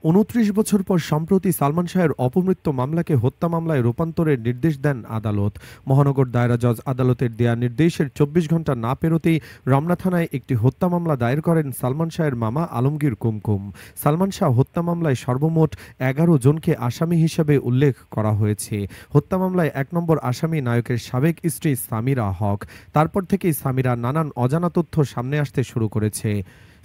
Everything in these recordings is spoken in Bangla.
২৯ বছর পর সম্প্রতি সালমান শাহের অপমৃত্যু মামলাকে হত্যা মামলায় রূপান্তরের নির্দেশ দেন আদালত। মহানগর দায়রা জজ আদালতের দেয়া নির্দেশের ২৪ ঘণ্টা না পেরোতেই রমনা থানায় একটি হত্যা মামলা দায়ের করেন সালমান শাহের মামা আলমগীর কুমকুম। সালমান শাহ হত্যা মামলায় সর্বমোট ১১ জনকে আসামি হিসেবে উল্লেখ করা হয়েছে। হত্যা মামলায় ১ নম্বর আসামি নায়কের সাবেক স্ত্রী সামিরা হক। তারপর থেকেই সামিরা নানান অজানা তথ্য সামনে আসতে শুরু করেছে।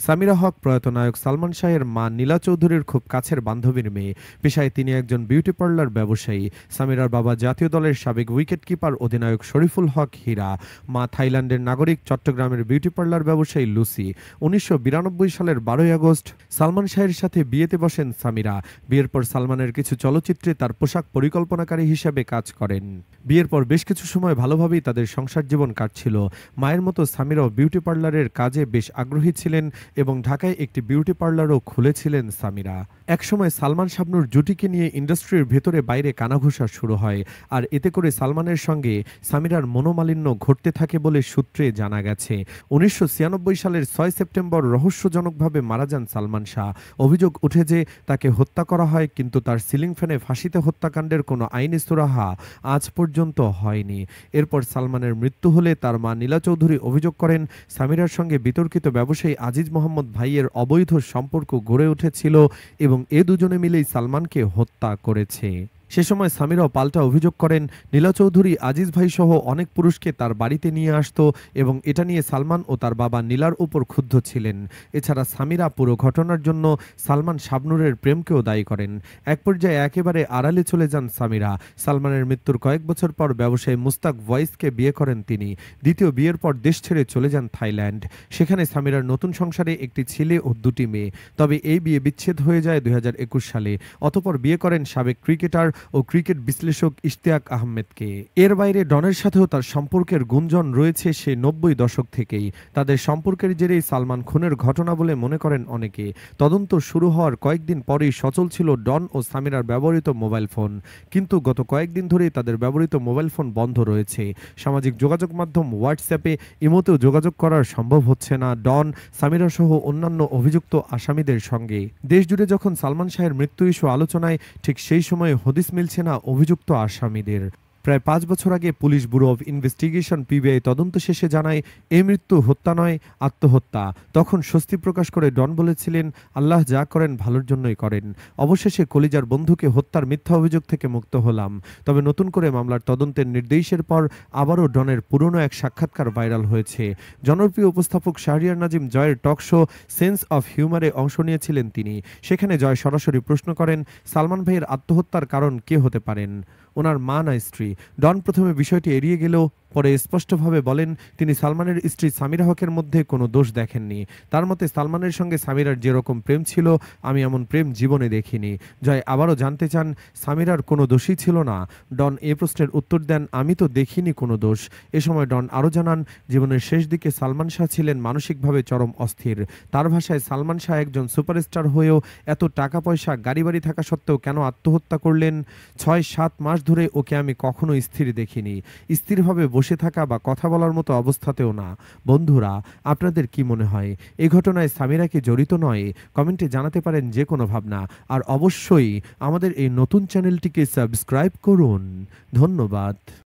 সামিরা হক প্রয়াত নায়ক সালমান শাহের মা নীলা চৌধুরীর খুব কাছের বান্ধবীর মেয়ে। পেশায় তিনি একজন বিউটি পার্লার ব্যবসায়ী। সামিরার বাবা জাতীয় দলের সাবেক উইকেট কিপার অধিনায়ক শরীফুল হক হীরা। মা থাইল্যান্ডের নাগরিক, চট্টগ্রামের বিউটি পার্লার ব্যবসায়ী লুসি। ১৯৯২ সালের ১২ই আগস্ট সালমান শাহের সাথে বিয়েতে বসেন সামিরা। বিয়ের পর সালমানের কিছু চলচ্চিত্রে তার পোশাক পরিকল্পনাকারী হিসেবে কাজ করেন। বিয়ের পর বেশ কিছু সময় ভালোভাবেই তাদের সংসার জীবন কাটছিল। মায়ের মতো সামিরাও বিউটি পার্লারের কাজে বেশ আগ্রহী ছিলেন এবং ঢাকায় একটি বিউটি পার্লারও খুলেছিলেন সামিরা। একসময় সালমান শাবনূর জুটিকে নিয়ে ইন্ডাস্ট্রির ভেতরে বাইরে কানাঘুষা শুরু হয়, আর এতে করে সালমানের সঙ্গে সামিরার মনোমালিন্য ঘটতে থাকে বলে সূত্রে জানা গেছে। ১৯৯৬ সালের ৬ সেপ্টেম্বর রহস্যজনকভাবে মারা যান সালমান শাহ। অভিযোগ উঠে যে তাকে হত্যা করা হয়, কিন্তু তার সিলিং ফ্যানে ফাঁসিতে হত্যাকাণ্ডের কোনো আইনি সুরাহা আজ পর্যন্ত হয়নি। এরপর সালমানের মৃত্যু হলে তার মা নীলা চৌধুরী অভিযোগ করেন, সামিরার সঙ্গে বিতর্কিত ব্যবসায়ী আজিজ মোহাম্মদ ভাইয়ের অবৈধ সম্পর্ক গড়ে উঠেছিল এবং এ দুজনে মিলেই সালমানকে হত্যা করেছে। সে সময় সামিরাও পাল্টা অভিযোগ করেন, নীলা চৌধুরী আজিজ ভাই সহ অনেক পুরুষকে তার বাড়িতে নিয়ে আসতো এবং এটা নিয়ে সালমান ও তার বাবা নীলার উপর ক্ষুব্ধ ছিলেন। এছাড়া সামিরা পুরো ঘটনার জন্য সালমান শাবনূরের প্রেমকেও দায়ী করেন। এক পর্যায়ে একেবারে আড়ালে চলে যান সামিরা। সালমানের মৃত্যুর কয়েক বছর পর ব্যবসায়ী মুস্তাক ভয়েসকে বিয়ে করেন তিনি। দ্বিতীয় বিয়ের পর দেশ ছেড়ে চলে যান থাইল্যান্ড। সেখানে সামিরার নতুন সংসারে একটি ছেলে ও দুটি মেয়ে। তবে এই বিয়ে বিচ্ছেদ হয়ে যায় ২০২১ সালে। অতঃপর বিয়ে করেন সাবেক ক্রিকেটার ও ক্রিকেট বিশ্লেষক ইশতিয়াক আহমেদকে। এর বাইরে ডনের সাথেও তার সম্পর্কের গুঞ্জন রয়েছে সে ৯০ দশক থেকেই। তাদের সম্পর্কের জেরেই সালমান খুনের ঘটনা বলে মনে করেন অনেকে। তদন্ত শুরু হওয়ার কয়েকদিন পরেই সচল ছিল ডন ও সামিরার ব্যবহৃত মোবাইল ফোন, কিন্তু গত কয়েকদিন ধরেই তাদের ব্যবহৃত মোবাইল ফোন বন্ধ রয়েছে। সামাজিক যোগাযোগ মাধ্যম হোয়াটসঅ্যাপে, ইমোতেও যোগাযোগ করার সম্ভব হচ্ছে না ডন, সামিরা সহ অন্যান্য অভিযুক্ত আসামিদের সঙ্গে। দেশজুড়ে যখন সালমান শাহের মৃত্যু ইস্যু আলোচনায়, ঠিক সেই সময়ে হদিস মিলছে না অভিযুক্ত আসামিদের। প্রায় ৫ বছর আগে police bureau of investigation PBI তদন্ত শেষে জানায় এই মৃত্যু হত্যা নয়, আত্মহত্যা। তখন স্বস্তি প্রকাশ করে ডন বলেছিলেন, আল্লাহ যা করেন ভালোর জন্যই করেন। অবশেষে কলিজার বন্ধুকে হত্যার মিথ্যা অভিযোগ থেকে মুক্ত হলাম। তবে নতুন করে মামলার তদন্তের নির্দেশের পর আবারও ডনের পুরনো এক সাক্ষাৎকার ভাইরাল হয়েছে। জনপ্রিয় উপস্থাপক শাহরিয়ার নাজিম জয়ের টক শো সেন্স অফ হিউমারে অংশ নিয়েছিলেন তিনি। সেখানে জয় সরাসরি প্রশ্ন করেন, সালমান ভাইয়ের আত্মহত্যার কারণ কে হতে পারেন? ওনার মা না স্ত্রী? ডন প্রথমে বিষয়টি এড়িয়ে গেলেও পরে স্পষ্টভাবে বলেন, তিনি সালমানের স্ত্রী সামিরা হকের মধ্যে কোনো দোষ দেখেননি। তার মতে সালমানের সঙ্গে সামিরার যেরকম প্রেম ছিল, আমি এমন প্রেম জীবনে দেখিনি। জয় আবারও জানতে চান, সামিরার কোনো দোষই ছিল না? ডন এ প্রশ্নের উত্তর দেন, আমি তো দেখিনি কোনো দোষ। এ সময় ডন আরও জানান, জীবনের শেষ দিকে সালমান শাহ ছিলেন মানসিকভাবে চরম অস্থির। তার ভাষায়, সালমান শাহ একজন সুপারস্টার হয়েও এত টাকা পয়সা, গাড়ি বাড়ি থাকা সত্ত্বেও কেন আত্মহত্যা করলেন? ৬-৭ মাস ধরে ওকে আমি কখনো স্থির দেখিনি। স্থিরভাবে বসে থাকা বা কথা বলার মতো অবস্থাতেও না। বন্ধুরা, আপনাদের কি মনে হয় এই ঘটনায় সামিরা কি জড়িত নয়? কমেন্টে জানাতে পারেন যে কোনো ভাবনা। আর অবশ্যই আমাদের এই নতুন চ্যানেলটিকে সাবস্ক্রাইব করুন। ধন্যবাদ।